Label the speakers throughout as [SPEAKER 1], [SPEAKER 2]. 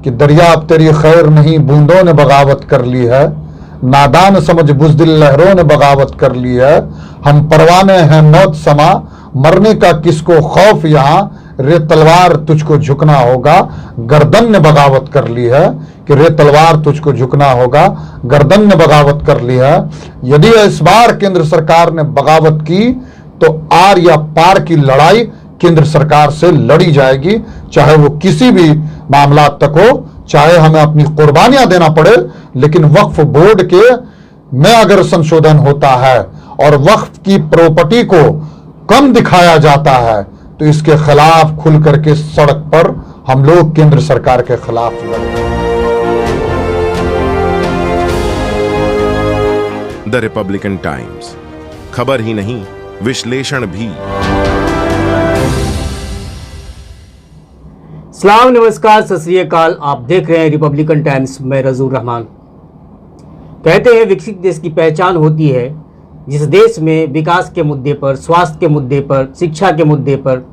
[SPEAKER 1] कि दरिया अब तेरी खैर नहीं, बूंदों ने बगावत कर ली है, नादान समझ बुज़दिल लहरों ने बगावत कर ली है, हम परवाने हैं मौत समा, मरने का किसको खौफ यहाँ, रे तलवार तुझको झुकना होगा, गर्दन ने बगावत कर ली है, कि रे तलवार तुझको झुकना होगा, गर्दन ने बगावत कर ली है। यदि इस बार केंद्र सरकार ने बगावत की तो आर या पार की लड़ाई केंद्र सरकार से लड़ी जाएगी, चाहे वो किसी भी मामला तक हो, चाहे हमें अपनी कुर्बानियां देना पड़े, लेकिन वक्फ बोर्ड के में अगर संशोधन होता है और वक्फ की प्रॉपर्टी को कम दिखाया जाता है तो इसके खिलाफ खुल करके सड़क पर हम लोग केंद्र सरकार के खिलाफ लड़ेंगे।
[SPEAKER 2] द रिपब्लिकन टाइम्स, खबर ही नहीं विश्लेषण भी।
[SPEAKER 3] सलाम, नमस्कार, सत श्री अकाल। आप देख रहे हैं रिपब्लिकन टाइम्स में रजूर रहमान। कहते हैं विकसित देश की पहचान होती है जिस देश में विकास के मुद्दे पर, स्वास्थ्य के मुद्दे पर, शिक्षा के मुद्दे पर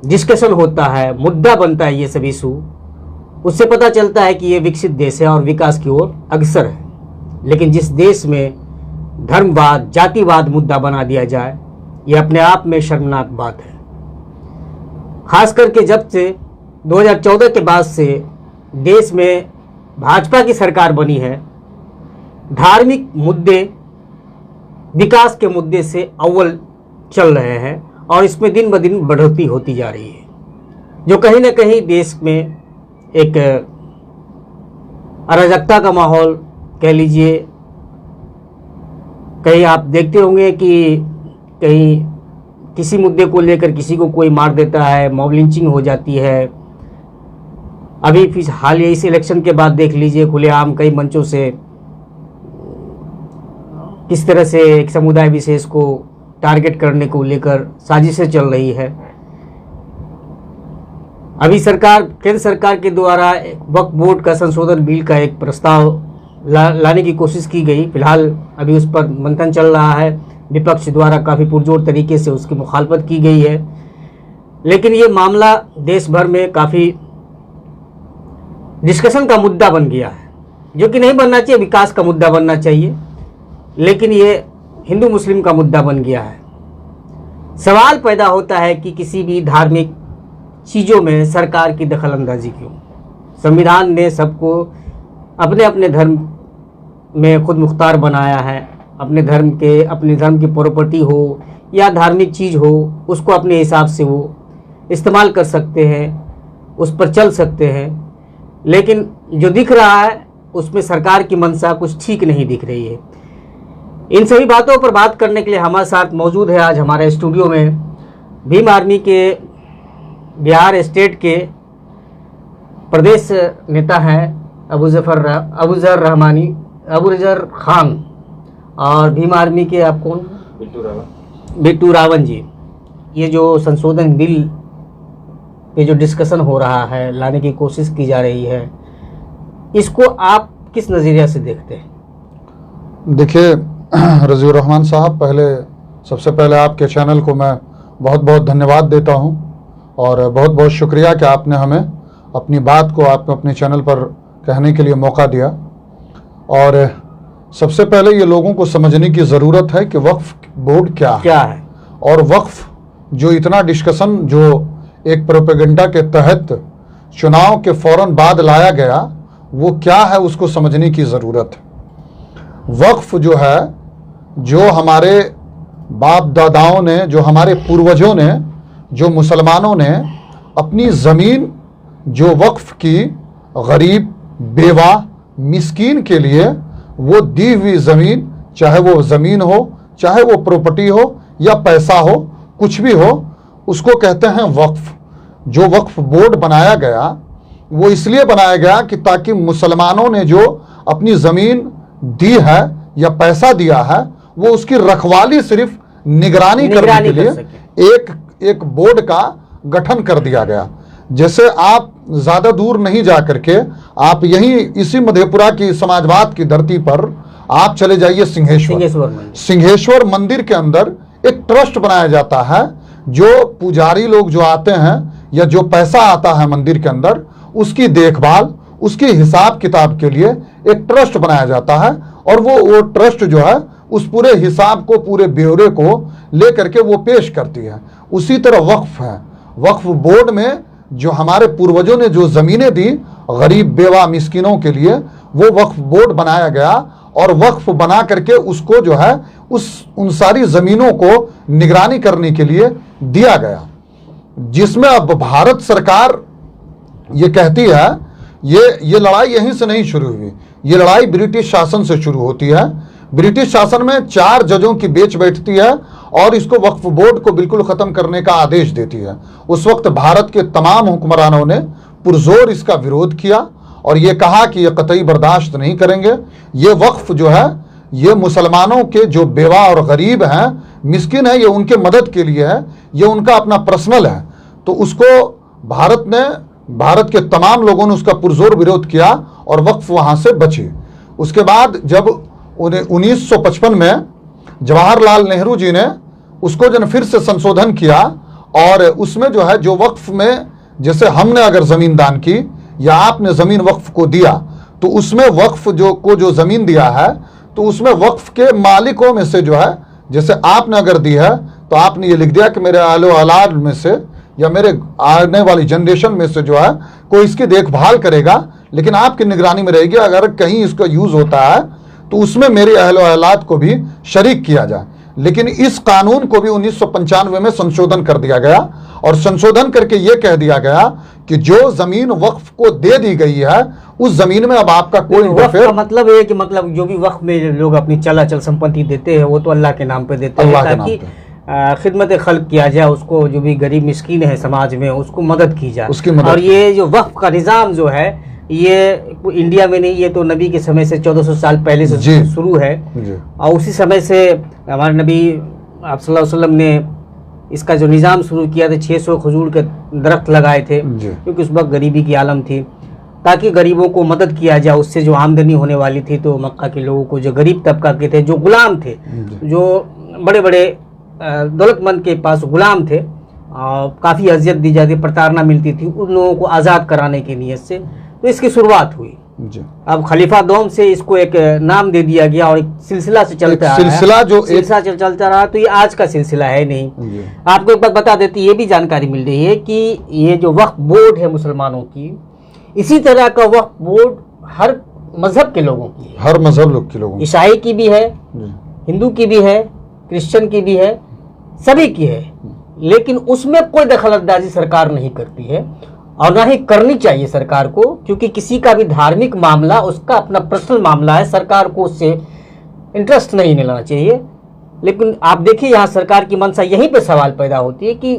[SPEAKER 3] डिस्कशन होता है, मुद्दा बनता है ये सब इशू, उससे पता चलता है कि ये विकसित देश है और विकास की ओर अग्रसर है। लेकिन जिस देश में धर्मवाद, जातिवाद मुद्दा बना दिया जाए, ये अपने आप में शर्मनाक बात है। खास करके जब से 2014 के बाद से देश में भाजपा की सरकार बनी है, धार्मिक मुद्दे विकास के मुद्दे से अव्वल चल रहे हैं और इसमें दिन ब दिन बढ़ोतरी होती जा रही है, जो कहीं ना कहीं देश में एक अराजकता का माहौल कह लीजिए। कहीं आप देखते होंगे कि कहीं किसी मुद्दे को लेकर किसी को कोई मार देता है, मॉब लिंचिंग हो जाती है। अभी हाल ही इस इलेक्शन के बाद देख लीजिए खुलेआम कई मंचों से किस तरह से एक समुदाय विशेष को टारगेट करने को लेकर साजिशें चल रही है। अभी केंद्र सरकार के द्वारा वक्फ बोर्ड का संशोधन बिल का एक प्रस्ताव लाने की कोशिश की गई। फिलहाल अभी उस पर मंथन चल रहा है, विपक्ष द्वारा काफ़ी पुरजोर तरीके से उसकी मुखालफत की गई है। लेकिन ये मामला देश भर में काफ़ी डिस्कशन का मुद्दा बन गया है, जो कि नहीं बनना चाहिए, विकास का मुद्दा बनना चाहिए, लेकिन ये हिंदू मुस्लिम का मुद्दा बन गया है। सवाल पैदा होता है कि किसी भी धार्मिक चीज़ों में सरकार की दखल अंदाजी क्यों? संविधान ने सबको अपने अपने धर्म में खुद मुख्तार बनाया है। अपने धर्म की प्रॉपर्टी हो या धार्मिक चीज़ हो, उसको अपने हिसाब से वो इस्तेमाल कर सकते हैं, उस पर चल सकते हैं। लेकिन जो दिख रहा है उसमें सरकार की मंशा कुछ ठीक नहीं दिख रही है। इन सभी बातों पर बात करने के लिए हमारे साथ मौजूद है आज हमारे स्टूडियो में भीम आर्मी के बिहार स्टेट के प्रदेश नेता हैं अबूजर खान, और भीम आर्मी के आप कौन? बिट्टू रावण जी। ये जो संशोधन बिल पे जो डिस्कशन हो रहा है, लाने की कोशिश की जा रही है, इसको आप किस नज़रिया से देखते हैं?
[SPEAKER 1] देखिए रज़ीउर रहमान साहब, सबसे पहले आपके चैनल को मैं बहुत बहुत धन्यवाद देता हूं और बहुत बहुत शुक्रिया कि आपने हमें अपनी बात को अपने चैनल पर कहने के लिए मौका दिया। और सबसे पहले ये लोगों को समझने की ज़रूरत है कि वक्फ बोर्ड क्या है और वक्फ जो इतना डिस्कशन जो एक प्रोपेगेंडा के तहत चुनाव के फौरन बाद लाया गया, वो क्या है उसको समझने की ज़रूरत है। वक्फ जो है, जो हमारे बाप दादाओं ने, जो हमारे पूर्वजों ने, जो मुसलमानों ने अपनी ज़मीन जो वक्फ की गरीब, बेवा, मिस्कीन के लिए वो दी हुई ज़मीन, चाहे वो ज़मीन हो, चाहे वो प्रॉपर्टी हो या पैसा हो, कुछ भी हो, उसको कहते हैं वक्फ। जो वक्फ बोर्ड बनाया गया वो इसलिए बनाया गया कि ताकि मुसलमानों ने जो अपनी ज़मीन दी है या पैसा दिया है, वो उसकी रखवाली सिर्फ निगरानी करने के लिए एक बोर्ड का गठन कर दिया गया। जैसे आप ज़्यादा दूर नहीं जा करके, आप यहीं इसी मधेपुरा की समाजवाद की धरती पर आप चले जाइए सिंहेश्वर मंदिर के अंदर एक ट्रस्ट बनाया जाता है। जो पुजारी लोग जो आते हैं या जो पैसा आता है मंदिर के अंदर, उसकी देखभाल, उसके हिसाब किताब के लिए एक ट्रस्ट बनाया जाता है, और वो ट्रस्ट जो है उस पूरे हिसाब को, पूरे ब्यौरे को लेकर के वो पेश करती है। उसी तरह वक्फ है, वक्फ बोर्ड में जो हमारे पूर्वजों ने जो ज़मीनें दी गरीब बेवा मिस्किनों के लिए, वो वक्फ बोर्ड बनाया गया, और वक्फ बना करके उसको जो है उन सारी ज़मीनों को निगरानी करने के लिए दिया गया, जिसमें अब भारत सरकार ये कहती है, ये लड़ाई यहीं से नहीं शुरू हुई, ये लड़ाई ब्रिटिश शासन से शुरू होती है। ब्रिटिश शासन में 4 जजों की बेंच बैठती है और इसको वक्फ बोर्ड को बिल्कुल ख़त्म करने का आदेश देती है। उस वक्त भारत के तमाम हुक्मरानों ने पुरजोर इसका विरोध किया और ये कहा कि ये कतई बर्दाश्त नहीं करेंगे। ये वक्फ जो है ये मुसलमानों के जो बेवा और गरीब हैं, मिस्किन है, ये उनके मदद के लिए है, ये उनका अपना पर्सनल है। तो उसको भारत के तमाम लोगों ने उसका पुरजोर विरोध किया और वक्फ वहाँ से बची। उसके बाद जब 1955 में जवाहरलाल नेहरू जी ने उसको जो फिर से संशोधन किया, और उसमें जो है जो वक्फ में, जैसे हमने अगर ज़मीन दान की या आपने ज़मीन वक्फ को दिया, तो उसमें वक्फ जो ज़मीन दिया है, तो उसमें वक्फ के मालिकों में से जो है, जैसे आपने अगर दी है तो आपने ये लिख दिया कि मेरे आलो औलाद में से या मेरे आने वाली जनरेशन में से जो है कोई इसकी देखभाल करेगा, लेकिन आपकी निगरानी में रहेगी। अगर कहीं इसका यूज़ होता है तो उसमें मेरे अहल औलाद को भी शरीक किया जाए। लेकिन इस कानून को भी 1995 में संशोधन कर दिया गया, और संशोधन करके ये कह दिया गया कि जो ज़मीन वक्फ को दे दी गई है उस ज़मीन में अब आपका कोई
[SPEAKER 3] वक्फ का मतलब है कि मतलब जो भी वक्फ में लोग अपनी चलाचल संपत्ति देते हैं वो तो अल्लाह के नाम पे देते हैं, ताकि खिदमत खल्क किया जाए, उसको जो भी गरीब मिस्कीन है समाज में उसको मदद की जाए, उसकी मदद। और ये जो वक्फ का निज़ाम जो है ये इंडिया में नहीं, ये तो नबी के समय से 1400 साल पहले से शुरू है, और उसी समय से हमारे नबी आप सल्लल्लाहु अलैहि वसल्लम ने इसका जो निज़ाम शुरू किया था। 600 खजूर के दरख्त लगाए थे, क्योंकि उस वक्त गरीबी की आलम थी, ताकि गरीबों को मदद किया जाए। उससे जो आमदनी होने वाली थी, तो मक्का के लोगों को, जो गरीब तबका के थे, जो गुलाम थे, जो बड़े बड़े दौलतमंद के पास गुलाम थे, काफ़ी अजियत दी जाती, प्रताड़ना मिलती थी, उन लोगों को आज़ाद कराने की नीयत से तो इसकी शुरुआत हुई। अब खलीफा दोम से इसको एक नाम दे दिया गया, और एक सिलसिला से चलता रहा, चलता रहा। तो ये आज का सिलसिला है नहीं। आपको एक बात बता देती, ये भी जानकारी मिल रही है कि ये जो वक्फ बोर्ड है मुसलमानों की, इसी तरह का वक्फ बोर्ड हर मजहब के लोगों की है,
[SPEAKER 1] हर मजहब लोग के लोगों,
[SPEAKER 3] ईसाई की भी है, हिंदू की भी है, क्रिश्चियन की भी है, सभी की है। लेकिन उसमें कोई दखल अंदाजी सरकार नहीं करती है, और ना ही करनी चाहिए सरकार को, क्योंकि किसी का भी धार्मिक मामला उसका अपना पर्सनल मामला है, सरकार को उससे इंटरेस्ट नहीं लेना चाहिए। लेकिन आप देखिए यहाँ सरकार की मंशा, यहीं पे सवाल पैदा होती है कि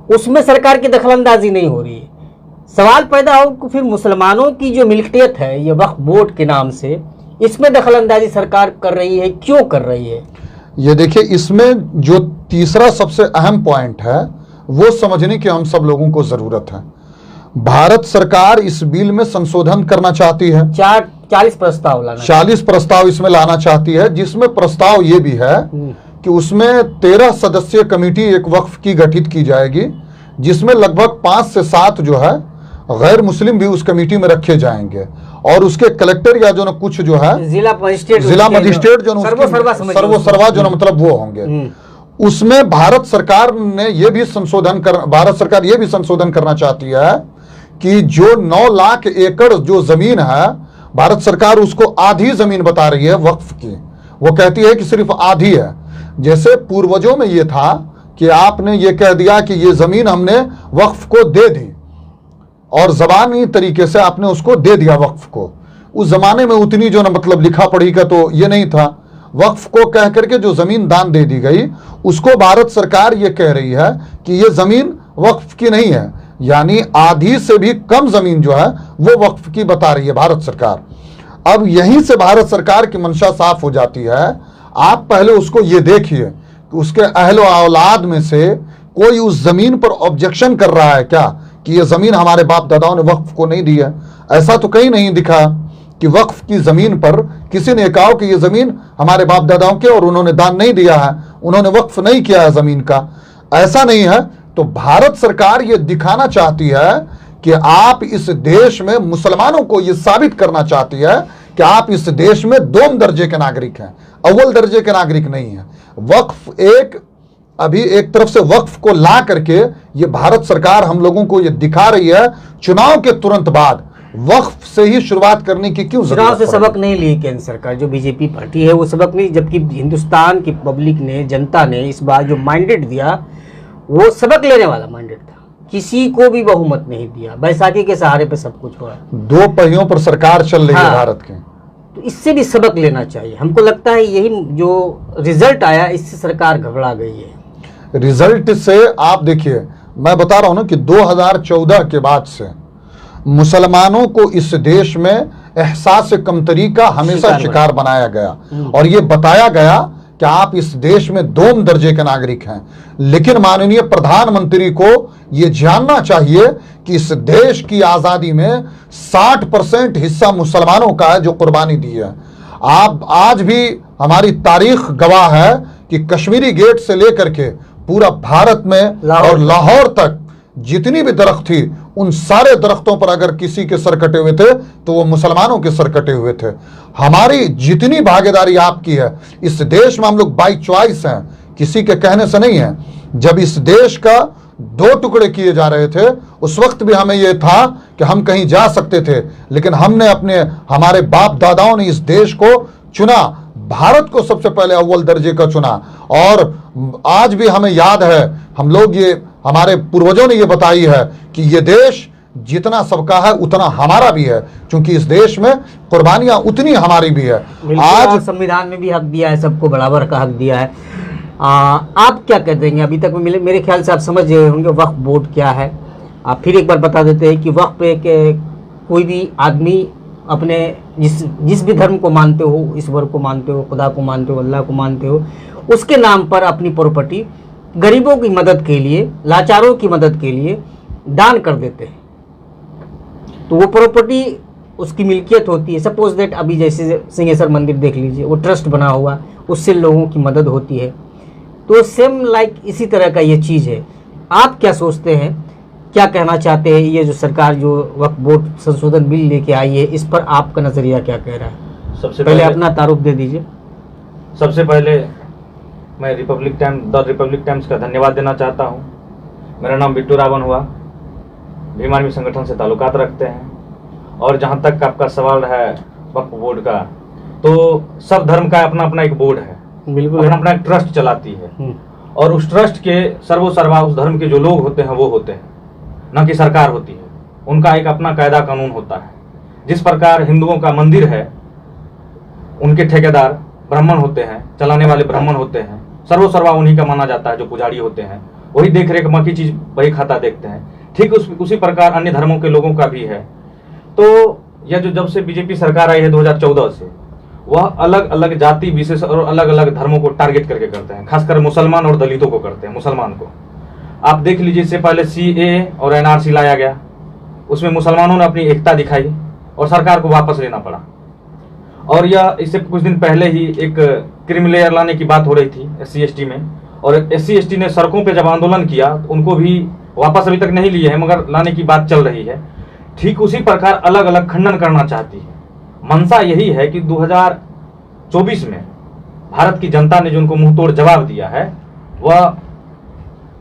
[SPEAKER 3] उसमें सरकार की दखलंदाजी नहीं हो रही है। सवाल पैदा हो कि फिर मुसलमानों की जो मिल्कियत है ये वक्फ बोर्ड के नाम से, इसमें दखलंदाजी सरकार कर रही है, क्यों कर रही है?
[SPEAKER 1] ये देखिए, इसमें जो तीसरा सबसे अहम पॉइंट है वो समझने की हम सब लोगों को ज़रूरत है। भारत सरकार इस बिल में संशोधन करना चाहती है,
[SPEAKER 3] 40 प्रस्ताव
[SPEAKER 1] इसमें लाना चाहती है, जिसमें प्रस्ताव ये भी है कि उसमें 13 सदस्यीय कमेटी एक वक्फ की गठित की जाएगी, जिसमें लगभग 5 से 7 जो है गैर मुस्लिम भी उस कमेटी में रखे जाएंगे, और उसके कलेक्टर या जो ना कुछ जो है
[SPEAKER 3] जिला मजिस्ट्रेट
[SPEAKER 1] जो सर्वसर्वा जो ना मतलब वो होंगे। उसमें भारत सरकार ये भी संशोधन करना चाहती है कि जो 9 लाख एकड़ जो जमीन है, भारत सरकार उसको आधी जमीन बता रही है वक्फ की। वो कहती है कि सिर्फ आधी है। जैसे पूर्वजों में ये था कि आपने ये कह दिया कि ये जमीन हमने वक्फ को दे दी, और ज़बानी तरीके से आपने उसको दे दिया वक्फ को। उस ज़माने में उतनी जो ना मतलब लिखा पढ़ी का तो ये नहीं था। वक्फ को कह करके जो ज़मीन दान दे दी गई, उसको भारत सरकार ये कह रही है कि ये ज़मीन वक्फ की नहीं है, यानी आधी से भी कम ज़मीन जो है वो वक्फ की बता रही है भारत सरकार। अब यहीं से भारत सरकार की मंशा साफ हो जाती है। आप पहले उसको ये देखिए कि उसके अहल औलाद में से कोई उस ज़मीन पर ऑब्जेक्शन कर रहा है क्या कि ये ज़मीन हमारे बाप दादाओं ने वक्फ को नहीं दी है। ऐसा तो कहीं नहीं दिखा कि वक्फ की ज़मीन पर किसी ने कहा कि ये ज़मीन हमारे बाप दादाओं के और उन्होंने दान नहीं दिया है, उन्होंने वक्फ नहीं किया है ज़मीन का। ऐसा नहीं है। तो भारत सरकार ये दिखाना चाहती है कि आप इस देश में मुसलमानों को यह साबित करना चाहती है कि आप इस देश में दोम दर्जे के नागरिक हैं, अव्वल दर्जे के नागरिक नहीं हैं। वक्फ अभी एक तरफ से वक्फ को ला करके ये भारत सरकार हम लोगों को ये दिखा रही है, चुनाव के तुरंत बाद वक्फ से ही शुरुआत करने की क्यों
[SPEAKER 3] चुनाव
[SPEAKER 1] जरूरत
[SPEAKER 3] से
[SPEAKER 1] पड़ी?
[SPEAKER 3] सबक नहीं ली केंद्र सरकार, जो बीजेपी पार्टी है वो सबक नहीं, जबकि हिंदुस्तान की पब्लिक ने, जनता ने इस बार जो मैंडेट दिया वो सबक लेने वाला मैंडेट था। किसी को भी बहुमत नहीं दिया, बैसाखी के सहारे पे सब कुछ हुआ।
[SPEAKER 1] दो पहियों पर सरकार चल रही है
[SPEAKER 3] हाँ।
[SPEAKER 1] भारत की।
[SPEAKER 3] तो इससे भी सबक लेना चाहिए। हमको लगता है यही जो रिजल्ट आया, इससे सरकार घबरा गई है।
[SPEAKER 1] रिजल्ट से आप देखिए, मैं बता रहा हूं ना कि 2014 के बाद से मुसलमानों को इस देश में एहसास कमतरी का हमेशा शिकार बनाया गया और ये बताया गया कि आप इस देश में दोम दर्जे के नागरिक हैं। लेकिन माननीय प्रधानमंत्री को यह जानना चाहिए कि इस देश की आजादी में 60% हिस्सा मुसलमानों का है जो कुर्बानी दी है। आप आज भी हमारी तारीख गवाह है कि कश्मीरी गेट से लेकर के पूरा भारत में और लाहौर तक जितनी भी दरख्त थी, उन सारे दरख्तों पर अगर किसी के सर कटे हुए थे तो वो मुसलमानों के सर कटे हुए थे। हमारी जितनी भागीदारी आपकी है, इस देश में हम लोग बाई चॉइस हैं, किसी के कहने से नहीं है। जब इस देश का 2 टुकड़े किए जा रहे थे, उस वक्त भी हमें यह था कि हम कहीं जा सकते थे, लेकिन हमने हमारे बाप दादाओं ने इस देश को चुना, भारत को सबसे पहले अव्वल दर्जे का चुना। और आज भी हमें याद है, हम लोग हमारे पूर्वजों ने ये बताई है कि ये देश जितना सबका है उतना हमारा भी है, क्योंकि इस देश में कुर्बानियां उतनी हमारी भी है।
[SPEAKER 3] आज संविधान में भी हक दिया है, सबको बराबर का हक दिया है। आप क्या कह देंगे? अभी तक मेरे ख्याल से आप समझ गए होंगे वक्फ बोर्ड क्या है। आप फिर एक बार बता देते हैं कि वक्फ एक कोई भी आदमी अपने जिस भी धर्म को मानते हो, ईश्वर को मानते हो, खुदा को मानते हो, अल्लाह को मानते हो, उसके नाम पर अपनी प्रॉपर्टी गरीबों की मदद के लिए, लाचारों की मदद के लिए दान कर देते हैं। तो वो प्रॉपर्टी उसकी मिल्कियत होती है। सपोज दैट अभी जैसे सिंहेश्वर मंदिर देख लीजिए, वो ट्रस्ट बना हुआ, उससे लोगों की मदद होती है। तो सेम लाइक इसी तरह का ये चीज़ है। आप क्या सोचते हैं, क्या कहना चाहते हैं? ये जो सरकार जो वक्फ बोर्ड संशोधन बिल लेके आई है, इस पर आपका नजरिया क्या कह रहा है?
[SPEAKER 4] सबसे
[SPEAKER 3] पहले अपना तारुफ दे दीजिए।
[SPEAKER 4] सबसे पहले मैं द रिपब्लिक टाइम्स का धन्यवाद देना चाहता हूं। मेरा नाम बिट्टू रावण हुआ, भीम आर्मी संगठन से ताल्लुकात रखते हैं। और जहां तक आपका सवाल है वक्फ बोर्ड का, तो सब धर्म का अपना अपना एक बोर्ड है,
[SPEAKER 3] बिल्कुल
[SPEAKER 4] अपना अपना एक ट्रस्ट चलाती है। और उस ट्रस्ट के सर्वोसर्वा उस धर्म के जो लोग होते हैं वो होते हैं, न कि सरकार होती है। उनका एक अपना कायदा कानून होता है। जिस प्रकार हिंदुओं का मंदिर है, उनके ठेकेदार ब्राह्मण होते हैं, चलाने वाले ब्राह्मण होते हैं, सर्वोसर्वा उन्हीं का माना जाता है जो पुजारी होते हैं, वही देख रेख बाकी चीज वही खाता देखते हैं। ठीक उसी प्रकार अन्य धर्मों के लोगों का भी है। तो यह जो जब से बीजेपी सरकार आई है 2014 से, वह अलग अलग जाति विशेष और अलग अलग धर्मों को टारगेट करके करते हैं, खासकर मुसलमान और दलितों को करते हैं। मुसलमान को आप देख लीजिए, इससे पहले CAA और NRC लाया गया, उसमें मुसलमानों ने अपनी एकता दिखाई और सरकार को वापस लेना पड़ा। और यह इससे कुछ दिन पहले ही एक क्रीमी लेयर लाने की बात हो रही थी SC/ST में, और SC/ST ने सड़कों पे जब आंदोलन किया तो उनको भी वापस अभी तक नहीं लिए हैं, मगर लाने की बात चल रही है। ठीक उसी प्रकार अलग अलग खंडन करना चाहती है। मंशा यही है कि 2024 में भारत की जनता ने जो उनको मुंहतोड़ जवाब दिया है, वह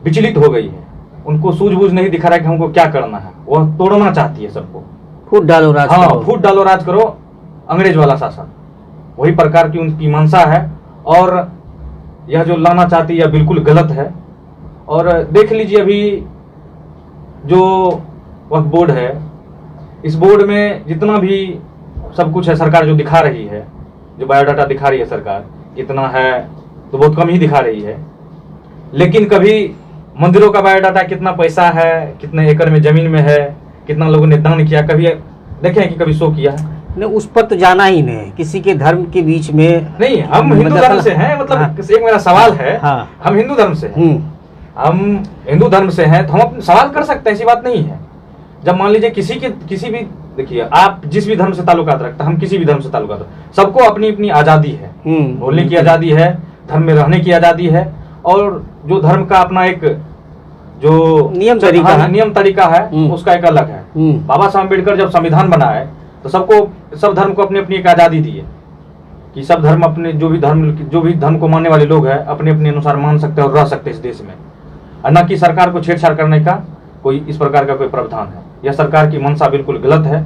[SPEAKER 4] विचलित हो गई है। उनको सूझबूझ नहीं दिखा रहा है कि हमको क्या करना है। वह तोड़ना चाहती है सबको।
[SPEAKER 3] फूट डालो राज
[SPEAKER 4] हाँ,
[SPEAKER 3] करो।
[SPEAKER 4] फूट डालो राज करो, अंग्रेज वाला शासन, वही प्रकार की उनकी मंशा है। और यह जो लाना चाहती है यह बिल्कुल गलत है। और देख लीजिए, अभी जो वक्फ बोर्ड है, इस बोर्ड में जितना भी सब कुछ है, सरकार जो दिखा रही है, जो बायोडाटा दिखा रही है सरकार, कितना है तो बहुत कम ही दिखा रही है। लेकिन कभी मंदिरों का बायोडाटा, कितना पैसा है, कितने एकड़ में जमीन में है, कितना लोगों ने दान किया, कभी देखे कि कभी शो किया है?
[SPEAKER 3] नहीं, उस पर तो जाना ही नहीं। किसी के धर्म के बीच में
[SPEAKER 4] नहीं। हम हिंदू धर्म से हैं, मतलब
[SPEAKER 3] हाँ।
[SPEAKER 4] एक मेरा सवाल है।
[SPEAKER 3] हाँ।
[SPEAKER 4] हम हिंदू धर्म से हैं, हम हिंदू धर्म से हैं, तो हम अपने सवाल कर सकते हैं, ऐसी बात नहीं है। जब मान लीजिए किसी भी देखिए, आप जिस भी धर्म से ताल्लुकात रखते हैं, हम किसी भी धर्म से ताल्लुकात, सबको अपनी अपनी आजादी है, बोलने की आजादी है, धर्म में रहने की आजादी है। और जो धर्म का अपना एक जो
[SPEAKER 3] नियम तरीका
[SPEAKER 4] हाँ,
[SPEAKER 3] है।
[SPEAKER 4] नियम तरीका है उसका एक अलग है। बाबा साहब अम्बेडकर जब संविधान बनाए तो सब धर्म को अपनी अपनी एक आज़ादी दी है कि सब धर्म अपने जो भी धर्म को मानने वाले लोग हैं अपने अपने अनुसार मान सकते हैं और रह सकते हैं इस देश में, और न कि सरकार को छेड़छाड़ करने का कोई इस प्रकार का कोई प्रावधान है। यह सरकार की मंशा बिल्कुल गलत है,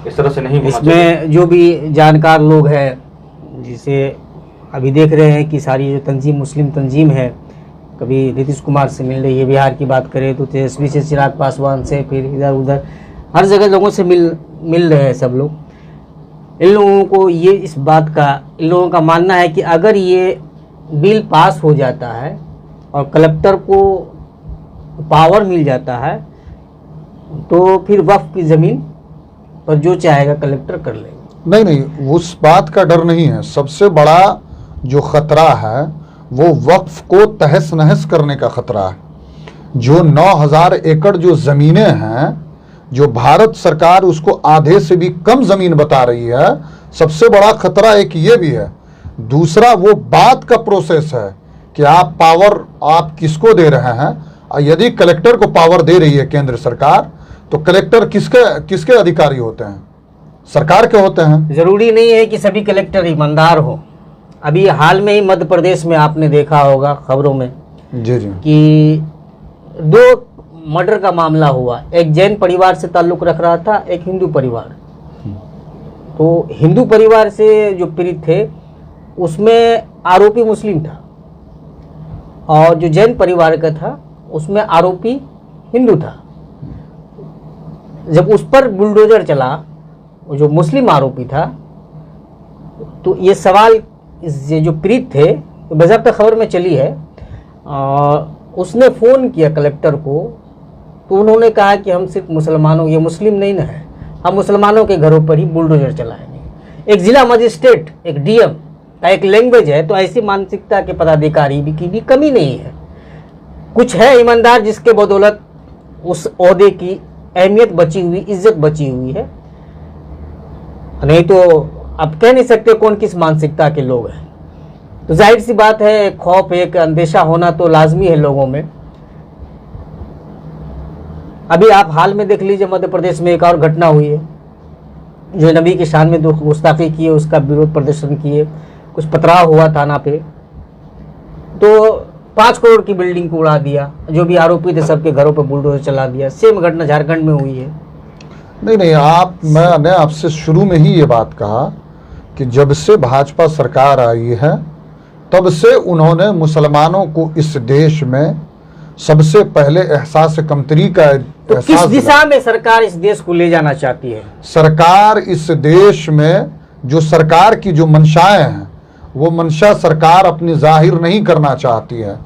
[SPEAKER 4] इस तरह से नहीं होना चाहिए।
[SPEAKER 3] इसमें जो भी जानकार लोग हैं, जिसे अभी देख रहे हैं कि सारी जो तंजीम मुस्लिम तंजीम है, कभी नीतीश कुमार से मिल रही है, बिहार की बात करें तो तेजस्वी से, चिराग पासवान से, फिर इधर उधर हर जगह लोगों से मिल रहे हैं सब लोग। इन लोगों को इन लोगों का मानना है कि अगर ये बिल पास हो जाता है और कलेक्टर को पावर मिल जाता है तो फिर वक्फ की ज़मीन पर जो चाहेगा कलेक्टर कर लेगा।
[SPEAKER 1] नहीं, उस बात का डर नहीं है। सबसे बड़ा जो खतरा है वो वक्फ को तहस नहस करने का खतरा है। जो 9000 एकड़ जो ज़मीनें हैं, जो भारत सरकार उसको आधे से भी कम ज़मीन बता रही है, सबसे बड़ा खतरा एक ये भी है। दूसरा वो बात का प्रोसेस है कि आप पावर आप किसको दे रहे हैं। और यदि कलेक्टर को पावर दे रही है केंद्र सरकार, तो कलेक्टर किसके अधिकारी होते हैं? सरकार के होते हैं।
[SPEAKER 3] ज़रूरी नहीं है कि सभी कलेक्टर ईमानदार हो। अभी हाल में ही मध्य प्रदेश में आपने देखा होगा खबरों में
[SPEAKER 1] जी
[SPEAKER 3] कि 2 मर्डर का मामला हुआ। एक जैन परिवार से ताल्लुक़ रख रहा था, एक हिंदू परिवार। तो हिंदू परिवार से जो पीड़ित थे उसमें आरोपी मुस्लिम था, और जो जैन परिवार का था उसमें आरोपी हिंदू था। जब उस पर बुलडोजर चला, जो मुस्लिम आरोपी था, तो ये सवाल ये जो पीड़ित थे, बाज़ाब्ता खबर में चली है, उसने फ़ोन किया कलेक्टर को, तो उन्होंने कहा कि हम सिर्फ मुसलमानों, ये मुस्लिम नहीं ना है, हम मुसलमानों के घरों पर ही बुलडोजर चलाएंगे। एक ज़िला मजिस्ट्रेट, एक डीएम का एक लैंग्वेज है, तो ऐसी मानसिकता के पदाधिकारी की भी कमी नहीं है। कुछ है ईमानदार जिसके बदौलत उस ओहदे की अहमियत बची हुई, इज्जत बची हुई है। नहीं तो अब कह नहीं सकते कौन किस मानसिकता के लोग हैं। तो जाहिर सी बात है, एक खौफ, एक अंदेशा होना तो लाजमी है लोगों में। अभी आप हाल में देख लीजिए, मध्य प्रदेश में एक और घटना हुई है, जो नबी की शान में गुस्ताखी किए, उसका विरोध प्रदर्शन किए, कुछ पथराव हुआ थाना पे, तो 5 करोड़ की बिल्डिंग को उड़ा दिया। जो भी आरोपी थे सबके घरों पर बुलडोजर चला दिया। सेम घटना झारखंड में हुई है।
[SPEAKER 1] नहीं, मैंने आपसे शुरू में ही ये बात कहा कि जब से भाजपा सरकार आई है तब से उन्होंने मुसलमानों को इस देश में सबसे पहले एहसास कमतरी का
[SPEAKER 3] तो किस दिशा में सरकार इस देश को ले जाना चाहती है?
[SPEAKER 1] सरकार इस देश में जो सरकार की जो मंशाएं हैं, वो मंशा सरकार अपनी जाहिर नहीं करना चाहती है।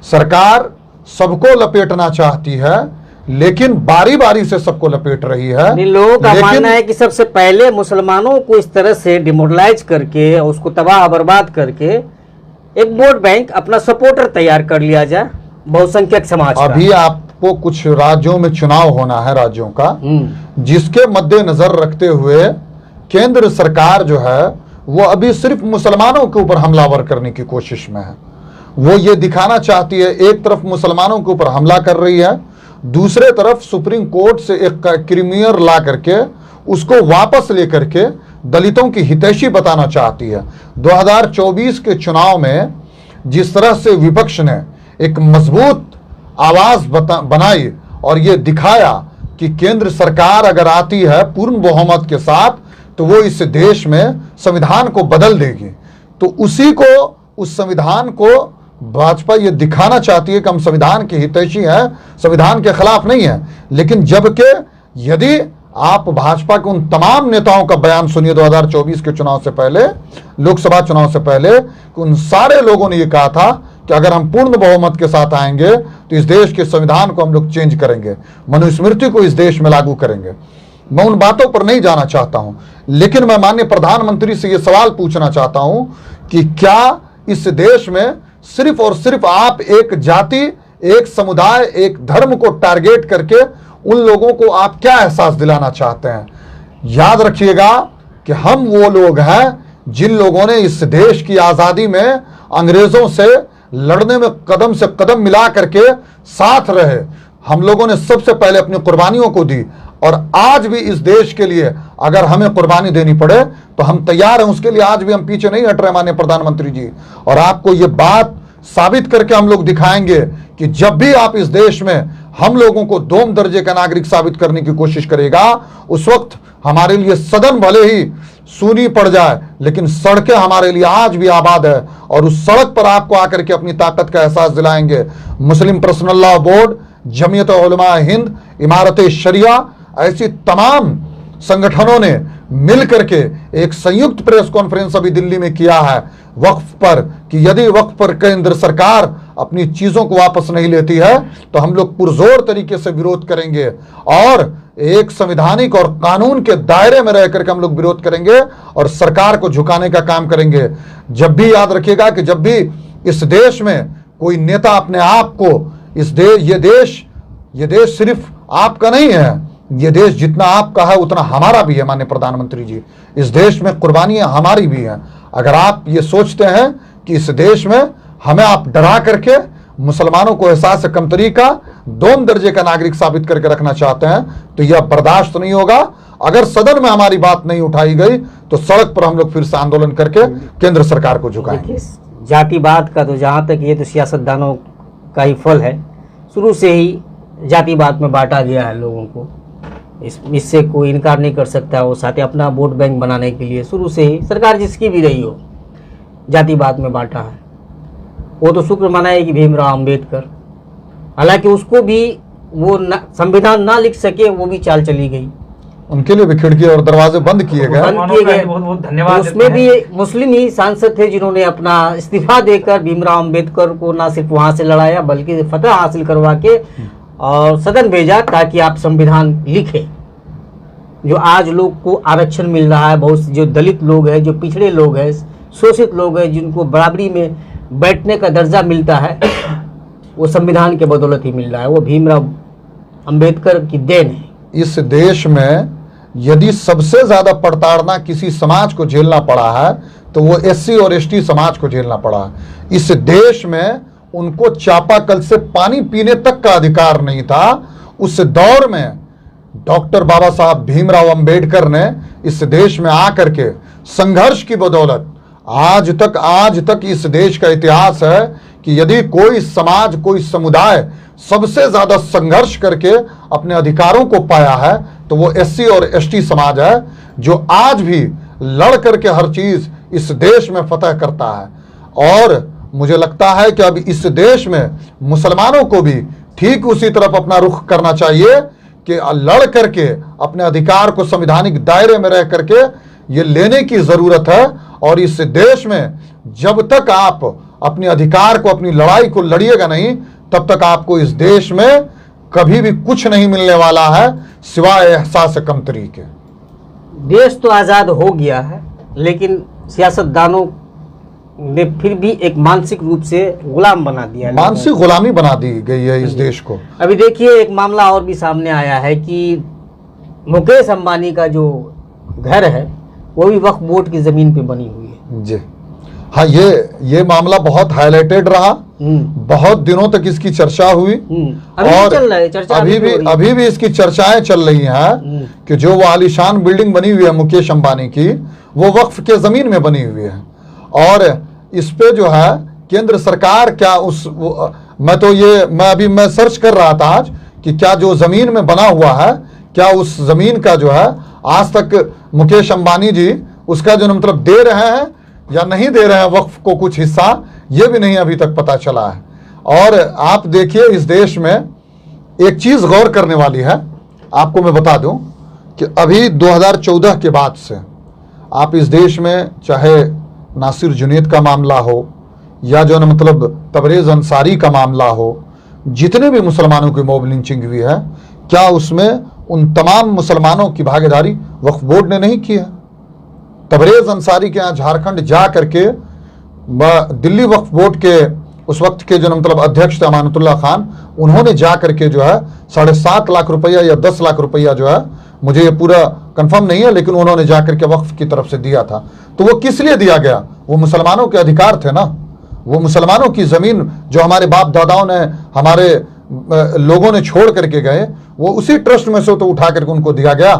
[SPEAKER 1] सरकार सबको लपेटना चाहती है, लेकिन बारी बारी से सबको लपेट रही है।
[SPEAKER 3] लोगों का मानना है कि सबसे पहले मुसलमानों को इस तरह से डिमोरलाइज करके, उसको तबाह बर्बाद करके एक वोट बैंक, अपना सपोर्टर तैयार कर लिया जाए बहुसंख्यक समाज का।
[SPEAKER 1] अभी आपको कुछ राज्यों में चुनाव होना है, राज्यों का, जिसके मद्देनजर रखते हुए केंद्र सरकार जो है वो अभी सिर्फ मुसलमानों के ऊपर हमलावर करने की कोशिश में है। वो ये दिखाना चाहती है, एक तरफ मुसलमानों के ऊपर हमला कर रही है, दूसरे तरफ सुप्रीम कोर्ट से एक क्रीमियर ला करके उसको वापस लेकर के दलितों की हितैषी बताना चाहती है। 2024 के चुनाव में जिस तरह से विपक्ष ने एक मजबूत आवाज बनाई और ये दिखाया कि केंद्र सरकार अगर आती है पूर्ण बहुमत के साथ तो वो इस देश में संविधान को बदल देगी, तो उस संविधान को भाजपा ये दिखाना चाहती है कि हम संविधान के हितैषी हैं, संविधान के खिलाफ नहीं है। लेकिन जबकि यदि आप भाजपा के उन तमाम नेताओं का बयान सुनिए 2024 के चुनाव से पहले, लोकसभा चुनाव से पहले, कि उन सारे लोगों ने ये कहा था कि अगर हम पूर्ण बहुमत के साथ आएंगे तो इस देश के संविधान को हम लोग चेंज करेंगे, मनुस्मृति को इस देश में लागू करेंगे। मैं उन बातों पर नहीं जाना चाहता हूं, लेकिन मैं माननीय प्रधानमंत्री से ये सवाल पूछना चाहता हूं कि क्या इस देश में सिर्फ और सिर्फ आप एक जाति, एक समुदाय, एक धर्म को टारगेट करके उन लोगों को आप क्या एहसास दिलाना चाहते हैं? याद रखिएगा कि हम वो लोग हैं जिन लोगों ने इस देश की आज़ादी में अंग्रेज़ों से लड़ने में कदम से कदम मिला करके साथ रहे। हम लोगों ने सबसे पहले अपनी कुर्बानियों को दी और आज भी इस देश के लिए अगर हमें कुर्बानी देनी पड़े तो हम तैयार हैं उसके लिए। आज भी हम पीछे नहीं हट रहे माननीय प्रधानमंत्री जी। और आपको ये बात साबित करके हम लोग दिखाएंगे कि जब भी आप इस देश में हम लोगों को दोम दर्जे का नागरिक साबित करने की कोशिश करेगा, उस वक्त हमारे लिए सदन भले ही सूनी पड़ जाए लेकिन सड़कें हमारे लिए आज भी आबाद है और उस सड़क पर आपको आकर के अपनी ताकत का एहसास दिलाएंगे। मुस्लिम personal law board, Jamiat Ulama Hind, इमारत शरिया, ऐसी तमाम संगठनों ने मिल करके एक संयुक्त प्रेस कॉन्फ्रेंस अभी दिल्ली में किया है वक्फ पर, कि यदि वक्फ पर केंद्र सरकार अपनी चीजों को वापस नहीं लेती है तो हम लोग पुरजोर तरीके से विरोध करेंगे और एक संवैधानिक और कानून के दायरे में रह करके हम लोग विरोध करेंगे और सरकार को झुकाने का काम करेंगे। जब भी याद रखिएगा कि जब भी इस देश में कोई नेता अपने आप को ये देश सिर्फ आपका नहीं है, ये देश जितना आपका है उतना हमारा भी है माननीय प्रधानमंत्री जी। इस देश में कुर्बानियां हमारी भी हैं। अगर आप ये सोचते हैं कि इस देश में हमें आप डरा करके मुसलमानों को एहसास कमतरी का दोम दर्जे का नागरिक साबित करके रखना चाहते हैं तो यह बर्दाश्त नहीं होगा। अगर सदन में हमारी बात नहीं उठाई गई तो सड़क पर हम लोग फिर से आंदोलन करके केंद्र सरकार को झुकाएंगे।
[SPEAKER 3] जातिवाद का तो जहाँ तक ये तो सियासतदानों का ही फल है। शुरू से ही जातिवाद में बांटा गया है लोगों को, इससे कोई इनकार नहीं कर सकता। वो साथ ही अपना वोट बैंक बनाने के लिए शुरू से ही सरकार जिसकी भी रही हो जातिवाद में बांटा है। वो तो शुक्र मनाए कि भीमराव अंबेडकर, हालांकि उसको भी वो संविधान ना लिख सके, वो भी चाल चली गई,
[SPEAKER 1] उनके लिए भी खिड़की और दरवाजे बंद किए गए।
[SPEAKER 4] बहुत धन्यवाद।
[SPEAKER 3] उसमें भी मुस्लिम ही सांसद थे जिन्होंने अपना इस्तीफा देकर भीमराव अंबेडकर को ना सिर्फ वहां से लड़ाया बल्कि फतह हासिल करवा के और सदन भेजा ताकि आप संविधान लिखें। जो आज लोग को आरक्षण मिल रहा है, बहुत जो दलित लोग हैं, जो पिछड़े लोग हैं, शोषित लोग हैं, जिनको बराबरी में बैठने का दर्जा मिलता है, वो संविधान के बदौलत ही मिल रहा है। वो भीमराव अंबेडकर की देन है।
[SPEAKER 1] इस देश में यदि सबसे ज्यादा प्रताड़ना किसी समाज को झेलना पड़ा है तो वो एससी और एसटी समाज को झेलना पड़ा है। इस देश में उनको चापाकल से पानी पीने तक का अधिकार नहीं था। उस दौर में डॉक्टर बाबा साहब भीमराव अंबेडकर ने इस देश में आकर के संघर्ष की बदौलत आज तक इस देश का इतिहास है कि यदि कोई समाज, कोई समुदाय सबसे ज्यादा संघर्ष करके अपने अधिकारों को पाया है तो वो एससी और एसटी समाज है, जो आज भी लड़ करके हर चीज इस देश में फतह करता है। और मुझे लगता है कि अब इस देश में मुसलमानों को भी ठीक उसी तरफ अपना रुख करना चाहिए कि लड़ करके अपने अधिकार को संवैधानिक दायरे में रह करके ये लेने की जरूरत है। और इस देश में जब तक आप अपने अधिकार को, अपनी लड़ाई को लड़िएगा नहीं, तब तक आपको इस देश में कभी भी कुछ नहीं मिलने वाला है सिवाय एहसास कमतरी के।
[SPEAKER 3] देश तो आज़ाद हो गया है लेकिन सियासतदानों ने फिर भी एक मानसिक रूप से गुलाम बना दिया है।
[SPEAKER 1] मानसिक गुलामी बना दी गई है इस देश को।
[SPEAKER 3] अभी देखिए एक मामला और भी सामने आया है कि मुकेश अंबानी का जो घर है वो भी वक्फ बोर्ड की जमीन पे बनी हुई है।
[SPEAKER 1] जी हाँ, ये मामला बहुत हाईलाइटेड रहा, बहुत दिनों तक इसकी चर्चा हुई और
[SPEAKER 3] चल रहा है, चर्चा
[SPEAKER 1] अभी भी इसकी चर्चाएं चल रही हैं कि जो वो आलीशान बिल्डिंग बनी हुई है मुकेश अंबानी की, वो वक्फ के जमीन में बनी हुई है। और इस पे जो है केंद्र सरकार क्या मैं सर्च कर रहा था आज कि क्या जो जमीन में बना हुआ है, क्या उस जमीन का जो है आज तक मुकेश अंबानी जी उसका जो मतलब दे रहे हैं या नहीं दे रहे हैं वक्फ को कुछ हिस्सा, ये भी नहीं अभी तक पता चला है। और आप देखिए इस देश में एक चीज गौर करने वाली है, आपको मैं बता दूं कि अभी 2014 के बाद से आप इस देश में चाहे नासिर जुनैद का मामला हो या जो मतलब तबरेज अंसारी का मामला हो, जितने भी मुसलमानों की मॉब लिंचिंग हुई है, क्या उसमें उन तमाम मुसलमानों की भागीदारी वक्फ बोर्ड ने नहीं की है? तबरेज अंसारी के यहाँ झारखंड जा करके दिल्ली वक्फ बोर्ड के उस वक्त के जो मतलब अध्यक्ष थे अमानतुल्लाह खान, उन्होंने जा करके जो है 7.5 लाख रुपया या 10 लाख रुपया जो है, मुझे ये पूरा कंफर्म नहीं है, लेकिन उन्होंने जाकर के वक्फ की तरफ से दिया था। तो वो किस लिए दिया गया? वो मुसलमानों के अधिकार थे ना, वो मुसलमानों की ज़मीन जो हमारे बाप दादाओं ने, हमारे लोगों ने छोड़ करके गए, वो उसी ट्रस्ट में से तो उठा करके उनको दिया गया।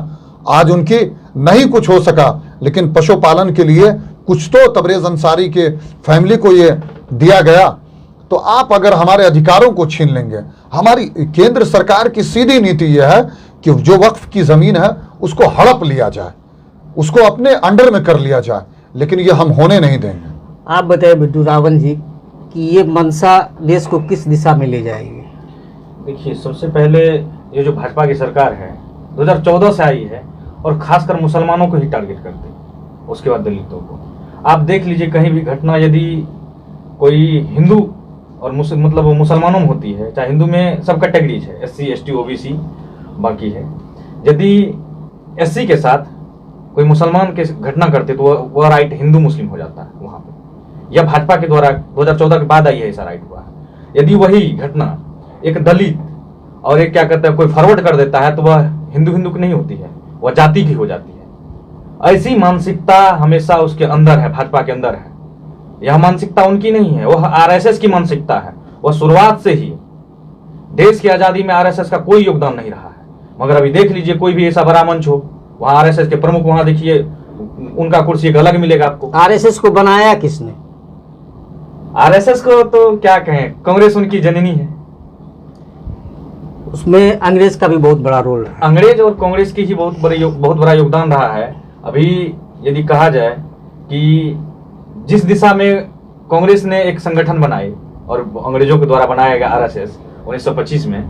[SPEAKER 1] आज उनकी नहीं कुछ हो सका, लेकिन पशुपालन के लिए कुछ तो तबरेज़ अंसारी के फैमिली को ये दिया गया। तो आप अगर हमारे अधिकारों को छीन लेंगे, हमारी केंद्र सरकार की सीधी नीति यह है कि जो वक्फ की ज़मीन है उसको हड़प लिया जाए, उसको अपने अंडर में कर लिया जाए, लेकिन ये हम होने नहीं देंगे।
[SPEAKER 3] आप बताइए बिट्टू रावल जी कि ये मंशा देश को किस दिशा में ले जाएगी?
[SPEAKER 4] देखिए, सबसे पहले ये जो भाजपा की सरकार है 2014 से आई है और खासकर मुसलमानों को ही टारगेट करती है, उसके बाद दलितों को। आप देख लीजिए, कहीं भी घटना यदि कोई हिंदू और मतलब मुसलमानों में होती है, चाहे हिंदू में सब कैटेगरीज है, SC ST OBC बाकी है, यदि SC के साथ कोई मुसलमान के घटना करते तो वह राइट हिंदू मुस्लिम हो जाता है वहाँ पे। यह भाजपा के द्वारा 2014 के बाद आई है, ऐसा राइट हुआ है। यदि वही घटना एक दलित और एक क्या कहते हैं कोई फॉरवर्ड कर देता है तो वह हिंदू हिंदू की नहीं होती है, वह जाति की हो जाती है। ऐसी मानसिकता हमेशा उसके अंदर है, भाजपा के अंदर है। यह मानसिकता उनकी नहीं है, वह RSS की मानसिकता है। वह शुरुआत से ही देश की आजादी में RSS का कोई योगदान नहीं रहा है। मगर अभी देख लीजिए, कोई भी ऐसा बड़ा मंच हो, वहां RSS के प्रमुख, वहां देखिए उनका कुर्सी एक अलग मिलेगा आपको।
[SPEAKER 3] RSS को बनाया किसने?
[SPEAKER 4] RSS को तो क्या कहें, कांग्रेस उनकी जननी है।
[SPEAKER 3] उसमें अंग्रेज का भी बहुत बड़ा रोल है।
[SPEAKER 4] अंग्रेज और कांग्रेस की ही बहुत बड़ा योगदान रहा है। अभी यदि कहा जाए कि जिस दिशा में कांग्रेस ने एक संगठन बनाए और अंग्रेजों के द्वारा बनाया गया RSS 1925 में,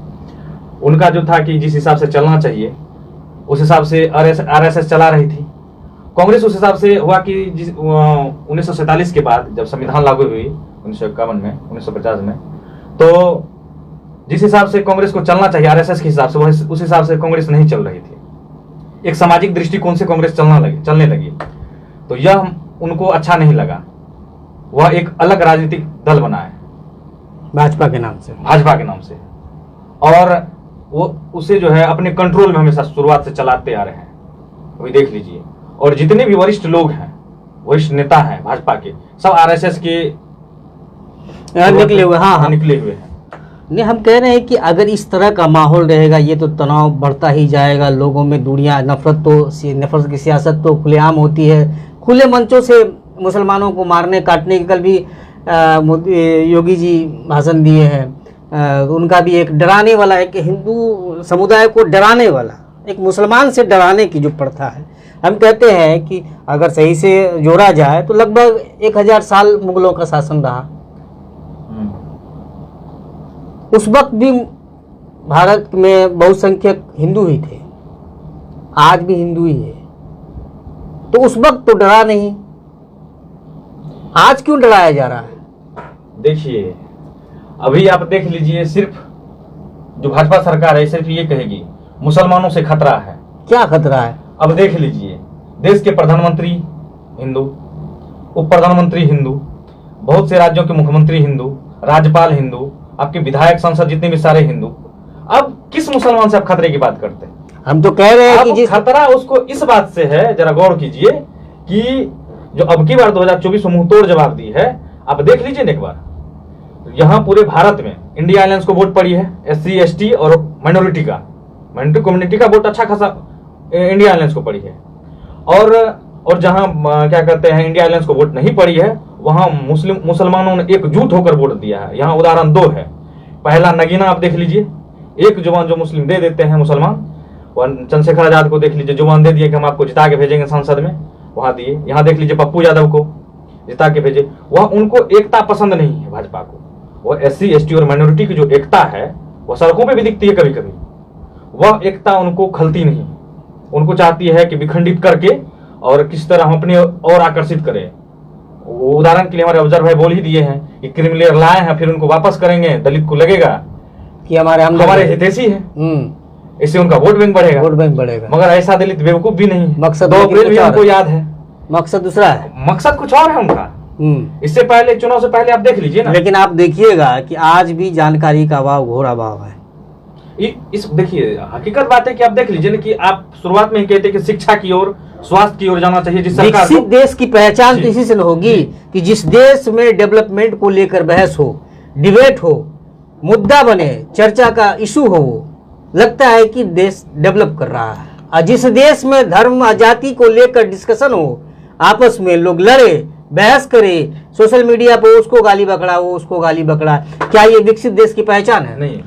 [SPEAKER 4] उनका जो था कि जिस हिसाब से चलना चाहिए उस हिसाब से RSS चला रही थी। कांग्रेस उस हिसाब से हुआ कि 1947 के बाद जब संविधान लागू हुई 1951 में, 1950 में, तो जिस हिसाब से कांग्रेस को चलना चाहिए RSS के हिसाब से, वह उस हिसाब से कांग्रेस नहीं चल रही थी। एक सामाजिक दृष्टिकोण से कांग्रेस चलने लगी, तो यह उनको अच्छा नहीं लगा। वह एक अलग राजनीतिक दल बनाए
[SPEAKER 3] भाजपा के नाम से, और वो उसे जो है अपने कंट्रोल में हमेशा शुरुआत से चलाते आ रहे हैं। अभी देख लीजिए, और जितने भी वरिष्ठ लोग हैं, वरिष्ठ नेता हैं भाजपा के, सब RSS के निकले हुए। हाँ,
[SPEAKER 4] निकले हुए हैं।
[SPEAKER 3] नहीं, हम कह रहे हैं कि अगर इस तरह का माहौल रहेगा, ये तो तनाव बढ़ता ही जाएगा, लोगों में दूरियां, नफरत की सियासत तो खुलेआम होती है। खुले मंचों से मुसलमानों को मारने काटने की, कल भी योगी जी भाषण दिए हैं। उनका भी एक डराने वाला, एक हिंदू समुदाय को डराने वाला, एक मुसलमान से डराने की जो प्रथा है, हम कहते हैं कि अगर सही से जोड़ा जाए तो लगभग 1000 साल मुगलों का शासन रहा। उस वक्त भी भारत में बहुसंख्यक हिंदू ही थे, आज भी हिंदू ही है। तो उस वक्त तो डरा नहीं, आज क्यों डराया जा रहा है?
[SPEAKER 4] देखिए, अभी आप देख लीजिए, सिर्फ जो भाजपा सरकार है सिर्फ ये कहेगी मुसलमानों से खतरा है।
[SPEAKER 3] क्या खतरा है?
[SPEAKER 4] अब देख लीजिए, देश के प्रधानमंत्री हिंदू, उप प्रधानमंत्री हिंदू, बहुत से राज्यों के मुख्यमंत्री हिंदू, राज्यपाल हिंदू, आपके विधायक संसद जितने भी सारे हिंदू। अब किस मुसलमान से आप खतरे की बात करते हैं?
[SPEAKER 3] हम तो कह रहे हैं कि जिस
[SPEAKER 4] खतरा उसको इस बात से है, जरा गौर कीजिए कि जो अब की बार 2024 में मुंहतोड़ जवाब दी है। आप देख लीजिए एक बार, यहाँ पूरे भारत में इंडिया अलायंस को वोट पड़ी है, SC ST और माइनॉरिटी कम्युनिटी का वोट अच्छा खासा इंडिया अलायंस को पड़ी है। और जहां क्या कहते हैं इंडिया अलायंस को वोट नहीं पड़ी है, वहां मुसलमानों ने एकजुट होकर वोट दिया है। यहाँ उदाहरण 2 है। पहला नगीना आप देख लीजिए, एक जुबान जो मुस्लिम दे देते हैं मुसलमान, चंद्रशेखर आजाद को देख लीजिए, जुबान दे दिए कि हम आपको जिता के भेजेंगे संसद में, वहां दिए। यहाँ देख लीजिए पप्पू यादव को जिता के भेजे। वह उनको एकता पसंद नहीं है भाजपा को। वह SC ST और माइनॉरिटी की जो एकता है वह सड़कों पे भी दिखती है कभी कभी, वह एकता उनको खलती नहीं। उनको चाहती है कि विखंडित करके और किस तरह हम अपने और आकर्षित करें। उदाहरण के लिए हमारे अफजल भाई बोल ही दिए हैं कि क्रिमिनल लाए हैं, फिर उनको वापस करेंगे, दलित को लगेगा
[SPEAKER 3] कि हमारे
[SPEAKER 4] हितैषी है, इससे उनका वोट बैंक बढ़ेगा। मगर ऐसा दलित बेवकूफ भी नहीं।
[SPEAKER 3] मकसद
[SPEAKER 4] 2 अप्रैल भी हमको याद है,
[SPEAKER 3] मकसद दूसरा है,
[SPEAKER 4] मकसद कुछ और है उनका। इससे पहले, चुनाव से पहले आप देख लीजिए ना।
[SPEAKER 3] लेकिन आप देखिएगा कि आज भी जानकारी का अभाव, घोर अभाव है।
[SPEAKER 4] इस देखिए हकीकत बात है कि आप देख लीजिए ना कि आप शुरुआत में ही कहते कि शिक्षा की ओर, स्वास्थ्य की ओर जाना चाहिए जिस सरकार को।
[SPEAKER 3] विकसित देश की पहचान तो इसी से होगी कि जिस देश में डेवलपमेंट को लेकर बहस हो, डिबेट हो, मुद्दा बने, चर्चा का इशू हो, लगता है कि देश डेवलप कर रहा है। और जिस देश में धर्म जाति को लेकर डिस्कशन हो, आपस में लोग लड़े, बहस करे, सोशल मीडिया पर उसको गाली बकड़ा, वो उसको गाली बकड़ा, क्या ये विकसित देश की पहचान है?
[SPEAKER 4] नहीं।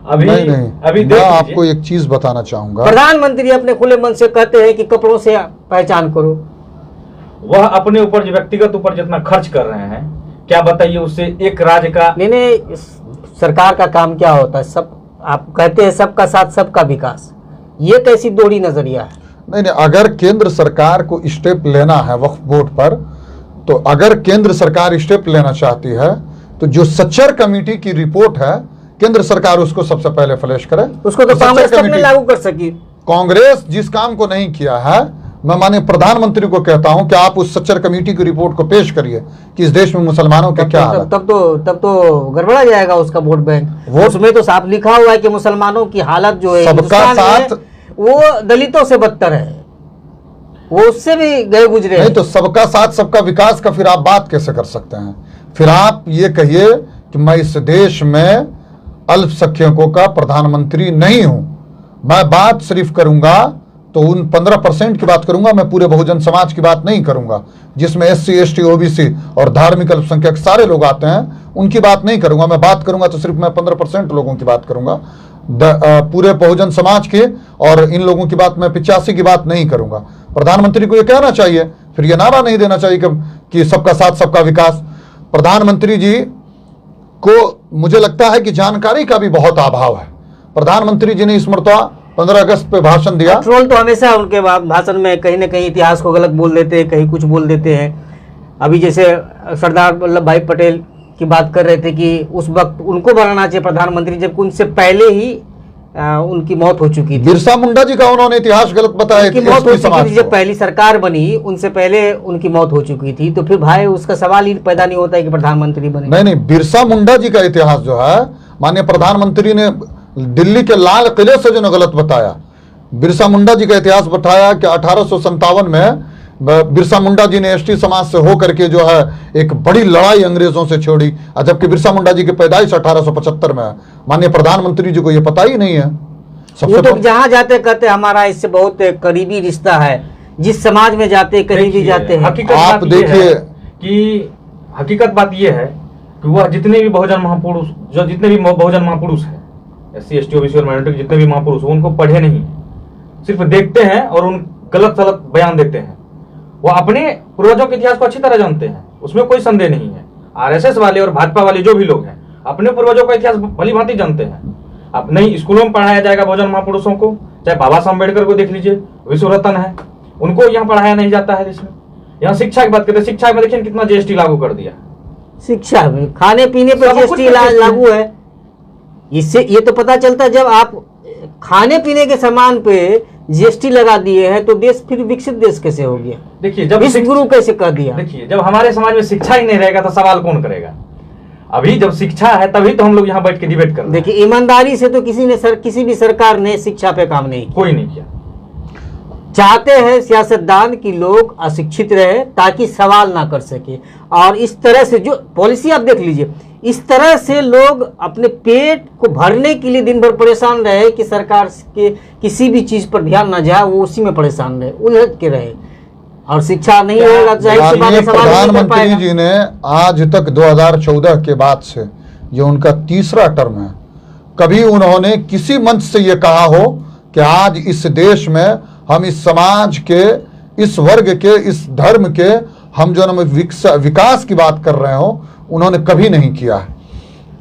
[SPEAKER 4] अभी
[SPEAKER 1] नहीं, मैं आपको एक चीज बताना चाहूंगा।
[SPEAKER 3] प्रधानमंत्री अपने खुले मन से कहते हैं कि कपड़ों से पहचान करो।
[SPEAKER 4] वह अपने ऊपर जो व्यक्तिगत ऊपर जितना खर्च कर रहे हैं, क्या बताइए उससे एक राज्य का।
[SPEAKER 3] नहीं, सरकार का काम क्या होता है? सब आप कहते हैं सबका साथ सबका विकास, ये कैसी दोहरी नजरिया है?
[SPEAKER 1] नहीं, अगर केंद्र सरकार को स्टेप लेना है वक्फ बोर्ड पर, तो अगर केंद्र सरकार स्टेप लेना चाहती है तो जो सच्चर कमेटी की रिपोर्ट है, केंद्र सरकार उसको सबसे पहले फ्लैश करे।
[SPEAKER 3] उसको तो कांग्रेस तक में लागू कर सकी।
[SPEAKER 1] कांग्रेस जिस काम को नहीं किया है, मैं माननीय प्रधानमंत्री को कहता हूं कि आप उस सच्चर कमेटी की रिपोर्ट को पेश करिए कि इस देश में मुसलमानों के क्या हाल है।
[SPEAKER 3] तब तो गड़बड़ा जाएगा उसका वोट बैंक। उसमें तो साफ लिखा हुआ है कि मुसलमानों की हालत जो है
[SPEAKER 1] सबका साथ,
[SPEAKER 3] वो दलितों से बदतर है, वो उससे भी गए गुजरे।
[SPEAKER 1] नहीं तो सबका साथ सबका विकास का फिर आप बात कैसे कर सकते हैं? फिर आप ये कहिए कि मैं इस देश में अल्पसंख्यकों का प्रधानमंत्री नहीं हूं। मैं बात सिर्फ करूंगा तो उन 15% की बात करूंगा, मैं पूरे बहुजन समाज की बात नहीं करूंगा, जिसमें SC, ST, OBC और धार्मिक अल्पसंख्यक सारे लोग आते हैं, उनकी बात नहीं करूंगा। मैं बात करूंगा तो सिर्फ मैं 15% लोगों की बात करूंगा, पूरे बहुजन समाज के, और इन लोगों की बात, मैं 85 की बात नहीं करूंगा। प्रधानमंत्री को यह कहना चाहिए, फिर यह नारा नहीं देना चाहिए कि सबका साथ सबका विकास। प्रधानमंत्री जी को मुझे लगता है कि जानकारी का भी बहुत अभाव है। प्रधानमंत्री जी ने इस मरतबा 15 अगस्त पे भाषण दिया।
[SPEAKER 3] ट्रोल तो हमेशा उनके भाषण में कहीं ना कहीं इतिहास को गलत बोल देते हैं, कहीं कुछ बोल देते हैं। अभी जैसे सरदार वल्लभ भाई पटेल की बात कर रहे थे कि उस वक्त उनको बनाना चाहिए प्रधानमंत्री, जबकि उनसे पहले ही उनकी मौत हो चुकी थी।
[SPEAKER 1] बिरसा मुंडा जी का उन्होंने इतिहास गलत बताया।
[SPEAKER 3] उनकी मौत हो चुकी थी जब पहली सरकार बनी, उनसे पहले उनकी मौत हो चुकी थी। तो फिर भाई उसका सवाल ही पैदा नहीं होता है कि प्रधानमंत्री बने।
[SPEAKER 1] नहीं, बिरसा मुंडा जी का इतिहास जो है, माननीय प्रधानमंत्री ने दिल्ली के लाल किले से जो ने गलत बताया। बिरसा मुंडा जी का इतिहास बताया कि 1857 में बिरसा मुंडा जी ने ST समाज से होकर के जो है एक बड़ी लड़ाई अंग्रेजों से छोड़ी, जबकि बिरसा मुंडा जी की पैदाइश 1875 में है। माननीय प्रधानमंत्री जी को ये पता ही नहीं है।
[SPEAKER 3] वो तो जहां जाते कहते हमारा इससे बहुत करीबी रिश्ता है, जिस समाज में जाते करीबी जाते हैं।
[SPEAKER 1] आप देखिए
[SPEAKER 4] कि हकीकत बात यह है कि वह जितने भी बहुजन महापुरुष, जितने भी बहुजन महापुरुष है, SC, ST, OBC और माइनॉरिटी जितने भी महापुरुष, उनको पढ़े नहीं, सिर्फ देखते हैं और उन गलत सलत बयान देते हैं। वो अपने पूर्वजों के इतिहास को अच्छी तरह जानते हैं, उसमें कोई संदेह नहीं है। RSS वाले और भाजपा वाले जो भी लोग हैं, अपने पूर्वजों का इतिहास भली भांति जानते हैं। अब नहीं स्कूलों में पढ़ाया जाएगा बहुजन महापुरुषों को, चाहे बाबा साहब अम्बेडकर को देख लीजिए, विश्व रत्न है, उनको यहाँ पढ़ाया नहीं जाता है। जिसमें यहाँ शिक्षा की बात करते हैं, शिक्षा में देखिए कितना GST लागू कर दिया।
[SPEAKER 3] शिक्षा में खाने पीने पर GST लागू है। इससे ये तो पता चलता है जब आप खाने पीने के सामान पे GST लगा दिए हैं तो देश फिर विकसित देश कैसे हो गया?
[SPEAKER 4] देखिए जब
[SPEAKER 3] गुरु कैसे कर दिया?
[SPEAKER 4] देखिए जब हमारे समाज में शिक्षा ही नहीं रहेगा तो सवाल कौन करेगा? अभी जब शिक्षा है तभी तो हम लोग यहाँ बैठ के डिबेट कर रहे हैं।
[SPEAKER 3] देखिए ईमानदारी से तो किसी भी सरकार ने शिक्षा पे काम नहीं किया,
[SPEAKER 4] कोई नहीं किया।
[SPEAKER 3] चाहते हैं सियासतदान की लोग अशिक्षित रहे ताकि सवाल ना कर सके, और इस तरह से जो पॉलिसी आप देख लीजिए, इस तरह से लोग अपने पेट को भरने के लिए दिन भर परेशान रहे कि सरकार के किसी भी चीज पर ध्यान ना जाए, वो उसी में परेशान रहे, उलझ के रहे। और शिक्षा नहीं होगा तो
[SPEAKER 1] प्रधानमंत्री जी ने आज तक 2014 के बाद से जो उनका तीसरा टर्म है, कभी उन्होंने किसी मंच से ये कहा हो कि आज इस देश में हम इस समाज के, इस वर्ग के, इस धर्म के हम जो विकास की बात कर रहे हो, उन्होंने कभी नहीं किया है।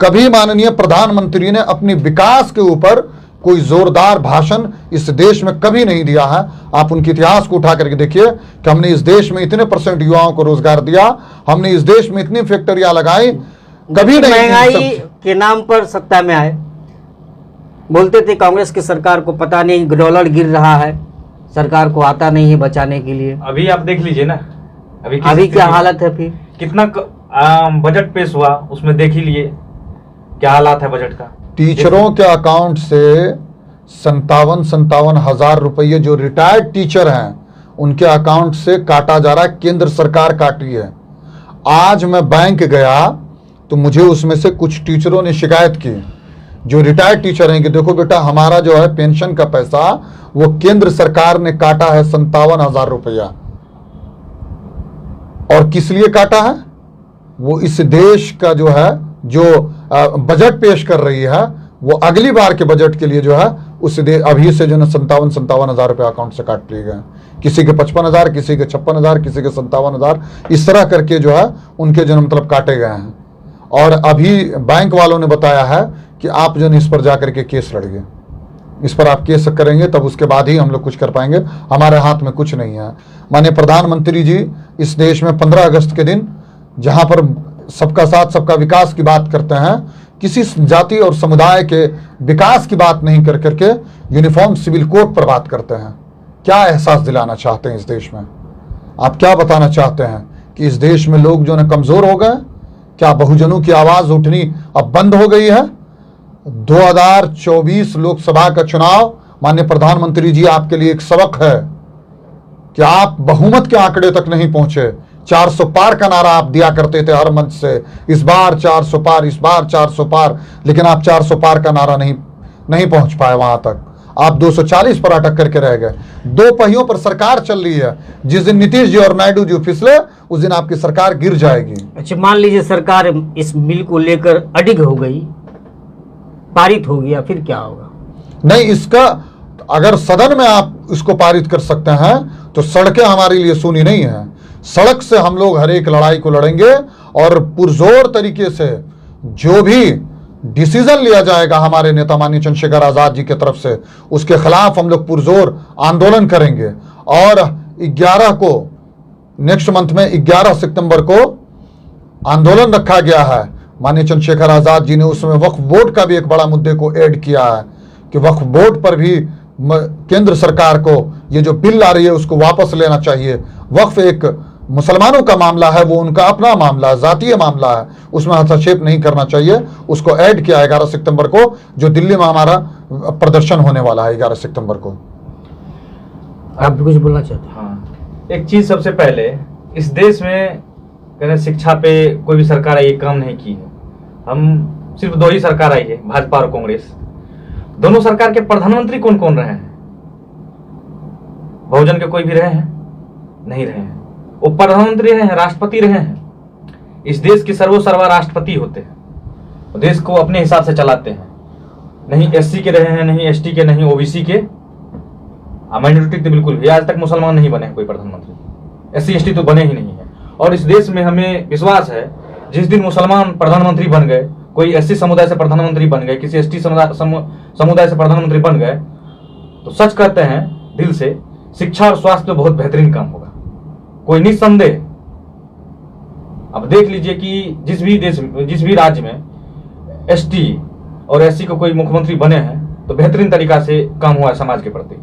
[SPEAKER 1] कभी माननीय प्रधानमंत्री ने अपनी विकास के ऊपर कोई जोरदार भाषण इस देश में कभी नहीं दिया है। आप उनके इतिहास को उठा करके देखिए कि हमने इस देश में इतने % युवाओं को रोजगार दिया, हमने इस देश में इतनी फैक्ट्रियां लगाई, कभी नहीं।
[SPEAKER 3] महंगाई के नाम पर सत्ता में आए, बोलते थे कांग्रेस की सरकार को पता नहीं डॉलर गिर रहा है, सरकार को आता नहीं है बचाने के लिए।
[SPEAKER 4] अभी आप देख लीजिए ना,
[SPEAKER 3] अभी क्या हालत है, फिर
[SPEAKER 4] कितना बजट पेश हुआ, उसमें देख ही लिए क्या हालात है बजट का।
[SPEAKER 1] टीचरों के अकाउंट से 57 हजार रुपये जो रिटायर्ड टीचर हैं उनके अकाउंट से काटा जा रहा है। केंद्र सरकार काटी है। आज मैं बैंक गया तो मुझे उसमें से कुछ टीचरों ने शिकायत की, जो रिटायर्ड टीचर हैं, कि देखो बेटा हमारा जो है पेंशन का पैसा वो केंद्र सरकार ने काटा है 57 हजार रुपया। और किस लिए काटा है? वो इस देश का जो है जो बजट पेश कर रही है वो अगली बार के बजट के लिए जो है उस अभी से जो है 57 हजार रुपये अकाउंट से काट लिए गए। किसी के 55 हजार, किसी के 56 हजार, किसी के 57 हजार, इस तरह करके जो है उनके जो मतलब काटे गए हैं। और अभी बैंक वालों ने बताया है कि आप जो है इस पर जाकर के केस लड़िए, इस पर आप केस करेंगे तब उसके बाद ही हम लोग कुछ कर पाएंगे, हमारे हाथ में कुछ नहीं है। माननीय प्रधानमंत्री जी इस देश में 15 अगस्त के दिन जहां पर सबका साथ सबका विकास की बात करते हैं, किसी जाति और समुदाय के विकास की बात नहीं कर करके यूनिफॉर्म सिविल कोड पर बात करते हैं। क्या एहसास दिलाना चाहते हैं इस देश में? आप क्या बताना चाहते हैं कि इस देश में लोग जो है कमजोर हो गए? क्या बहुजनों की आवाज उठनी अब बंद हो गई है? 2024 लोकसभा का चुनाव माननीय प्रधानमंत्री जी आपके लिए एक सबक है कि आप बहुमत के आंकड़े तक नहीं पहुंचे। 400 पार का नारा आप दिया करते थे हर मंच से, इस बार 400 पार, इस बार 400 पार, लेकिन आप 400 पार का नारा नहीं पहुंच पाए वहां तक। आप 240 पर अटक करके रह गए। दो पहियों पर सरकार चल रही है। जिस दिन नीतीश जी और नायडू जी फिसले उस दिन आपकी सरकार गिर जाएगी।
[SPEAKER 3] अच्छा, मान लीजिए सरकार इस बिल को लेकर अडिग हो गई, पारित हो गया, फिर क्या होगा?
[SPEAKER 1] नहीं, इसका अगर सदन में आप इसको पारित कर सकते हैं तो सड़कें हमारे लिए सुनी नहीं है। सड़क से हम लोग हर एक लड़ाई को लड़ेंगे और पुरजोर तरीके से जो भी डिसीजन लिया जाएगा हमारे नेता माननीय चंद्रशेखर आजाद जी की तरफ से, उसके खिलाफ हम लोग पुरजोर आंदोलन करेंगे। और 11 को नेक्स्ट मंथ में 11 सितंबर को आंदोलन रखा गया है। माननीय चंद्रशेखर आजाद जी ने उसमें वक्फ बोर्ड का भी एक बड़ा मुद्दे को ऐड किया है कि वक्फ बोर्ड पर भी केंद्र सरकार को ये जो बिल आ रही है उसको वापस लेना चाहिए। वक्फ एक मुसलमानों का मामला है, वो उनका अपना मामला है, जातीय मामला है, उसमें हस्तक्षेप नहीं करना चाहिए। उसको ऐड किया 11 सितंबर को, जो दिल्ली में हमारा प्रदर्शन होने वाला है 11 सितंबर को।
[SPEAKER 3] आप भी कुछ बोलना चाहते हैं?
[SPEAKER 4] हाँ, एक चीज सबसे पहले, इस देश में कहने शिक्षा पे कोई भी सरकार आई काम नहीं की है। हम सिर्फ 2 ही सरकार आई है, भाजपा और कांग्रेस। दोनों सरकार के प्रधानमंत्री कौन कौन रहे हैं? बहुजन के कोई भी रहे हैं? नहीं रहे हैं। वो प्रधानमंत्री रहे हैं, राष्ट्रपति रहे हैं। इस देश के सर्वा राष्ट्रपति होते हैं, देश को अपने हिसाब से चलाते हैं। नहीं एससी के रहे हैं, नहीं एसटी के, नहीं ओबीसी के, माइनॉरिटी तो बिल्कुल भी। आज तक मुसलमान नहीं बने कोई प्रधानमंत्री, एससी एसटी तो बने ही नहीं है। और इस देश में हमें विश्वास है जिस दिन मुसलमान प्रधानमंत्री बन गए, कोई एससी समुदाय से प्रधानमंत्री बन गए, किसी एसटी समुदाय से प्रधानमंत्री बन गए, तो सच कहते हैं दिल से, शिक्षा और स्वास्थ्य में बहुत बेहतरीन काम होगा, कोई निस्संदेह। अब देख लीजिए कि जिस भी राज्य में एसटी और एससी को कोई मुख्यमंत्री बने हैं तो बेहतरीन तरीका से काम हुआ है समाज के प्रति।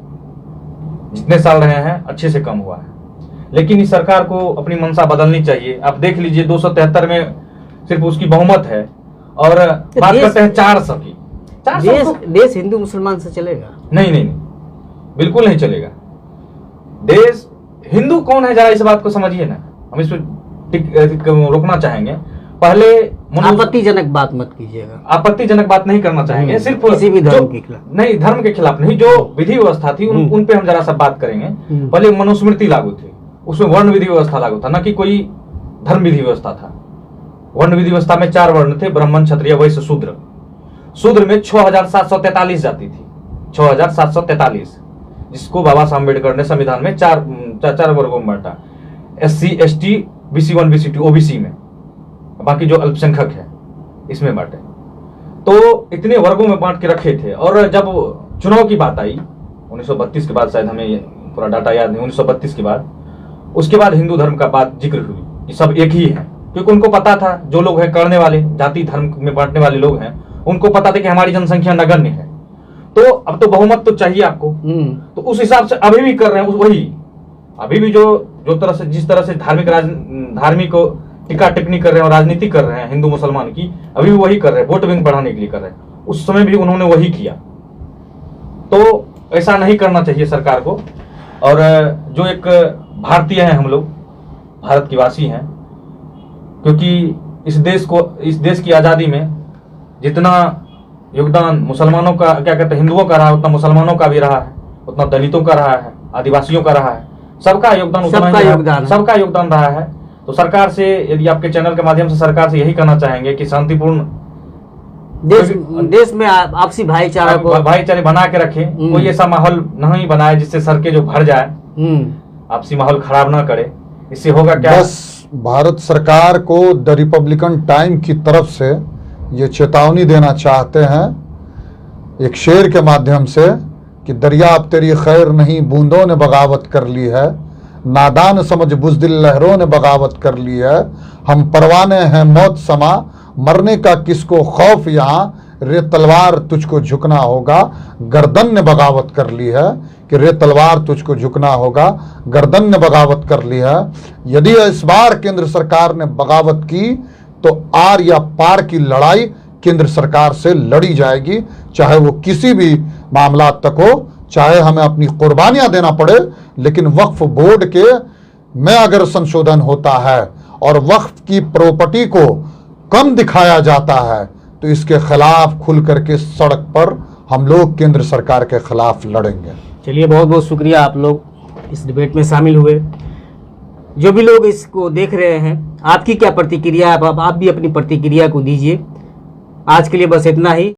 [SPEAKER 4] जितने साल रहे हैं अच्छे से काम हुआ है। लेकिन इस सरकार को अपनी मंशा बदलनी चाहिए। आप देख लीजिए 273 में सिर्फ उसकी बहुमत है और बात करते हैं 400 की।
[SPEAKER 3] देश हिंदू मुसलमान से चलेगा?
[SPEAKER 4] नहीं, बिल्कुल नहीं चलेगा। देश हिंदू कौन है, जरा इस बात को समझिए ना। हम इस पर रोकना चाहेंगे। पहले
[SPEAKER 3] आपत्तिजनक बात मत कीजिएगा।
[SPEAKER 4] आपत्तिजनक बात नहीं करना चाहेंगे, सिर्फ
[SPEAKER 3] किसी भी धर्म के खिलाफ
[SPEAKER 4] नहीं, धर्म के खिलाफ नहीं। जो विधि व्यवस्था थी उन पे हम जरा सा बात करेंगे। पहले मनुस्मृति लागू थी, उसमें वर्ण विधि व्यवस्था लागू था, न कि कोई धर्म विधि व्यवस्था था। वर्ण विधि व्यवस्था में 4 वर्ण थे, ब्राह्मण, क्षत्रिय, वैश्य, शूद्र। शूद्र में 6743 जाति थी, 6743, जिसको बाबा साहब अम्बेडकर ने संविधान में 4 वर्गों में बांटा। SC, ST, BC1, BC2, OBC में, बाकी जो अल्पसंख्यक है इसमें बांटे। तो इतने वर्गों में बांट के रखे थे। और जब चुनाव की बात आई 1932 के बाद, शायद हमें पूरा डाटा याद नहीं, 1932 के बाद, उसके बाद हिंदू धर्म का बात जिक्र हुई कि सब एक ही है। क्योंकि उनको पता था, जो लोग हैं करने वाले, जाति धर्म में बांटने वाले लोग हैं, उनको पता था कि हमारी जनसंख्या नगण्य है, तो अब तो बहुमत तो चाहिए आपको। तो उस हिसाब से अभी भी कर रहे हैं वही। अभी भी जो तरह से, जिस तरह से धार्मिक टिक्का टिप्पणी कर रहे हैं और राजनीति कर रहे हैं हिंदू मुसलमान की, अभी भी वही कर रहे हैं, वोट बैंक बढ़ाने के लिए कर रहे हैं। उस समय भी उन्होंने वही किया। तो ऐसा नहीं करना चाहिए सरकार को। और जो एक भारतीय हैं, हम लोग भारत के वासी हैं, क्योंकि इस देश की आज़ादी में जितना योगदान मुसलमानों का, क्या कहते हैं, हिंदुओं का रहा है, उतना मुसलमानों का भी रहा है, उतना दलितों का रहा है, आदिवासियों का रहा है, सबका योगदान सबका योगदान रहा है। तो सरकार से, यदि आपके चैनल के माध्यम से सरकार से यही कहना चाहेंगे कि शांतिपूर्ण
[SPEAKER 3] देश में आपसी भाईचारे
[SPEAKER 4] बना के रखे, कोई ऐसा माहौल नहीं बनाए जिससे सड़कें जो भर जाए, आपसी माहौल खराब ना करे। इससे होगा क्या?
[SPEAKER 1] बस भारत सरकार को द रिपब्लिकन टाइम की तरफ से ये चेतावनी देना चाहते हैं एक शेर के माध्यम से कि दरिया अब तेरी खैर नहीं, बूंदों ने बगावत कर ली है, नादान समझ बुज़दिल लहरों ने बगावत कर ली है, हम परवाने हैं मौत समा, मरने का किसको खौफ यहाँ, रे तलवार तुझको झुकना होगा, गर्दन ने बगावत कर ली है, कि रे तलवार तुझको झुकना होगा, गर्दन ने बगावत कर ली है। यदि इस बार केंद्र सरकार ने बगावत की तो आर या पार की लड़ाई केंद्र सरकार से लड़ी जाएगी, चाहे वो किसी भी मामला तक हो, चाहे हमें अपनी कुर्बानियां देना पड़े, लेकिन वक्फ बोर्ड के में अगर संशोधन होता है और वक्फ की प्रॉपर्टी को कम दिखाया जाता है तो इसके खिलाफ खुल करके सड़क पर हम लोग केंद्र सरकार के खिलाफ लड़ेंगे।
[SPEAKER 3] चलिए, बहुत बहुत शुक्रिया, आप लोग इस डिबेट में शामिल हुए। जो भी लोग इसको देख रहे हैं, आपकी क्या प्रतिक्रिया है? आप भी अपनी प्रतिक्रिया को दीजिए। आज के लिए बस इतना ही।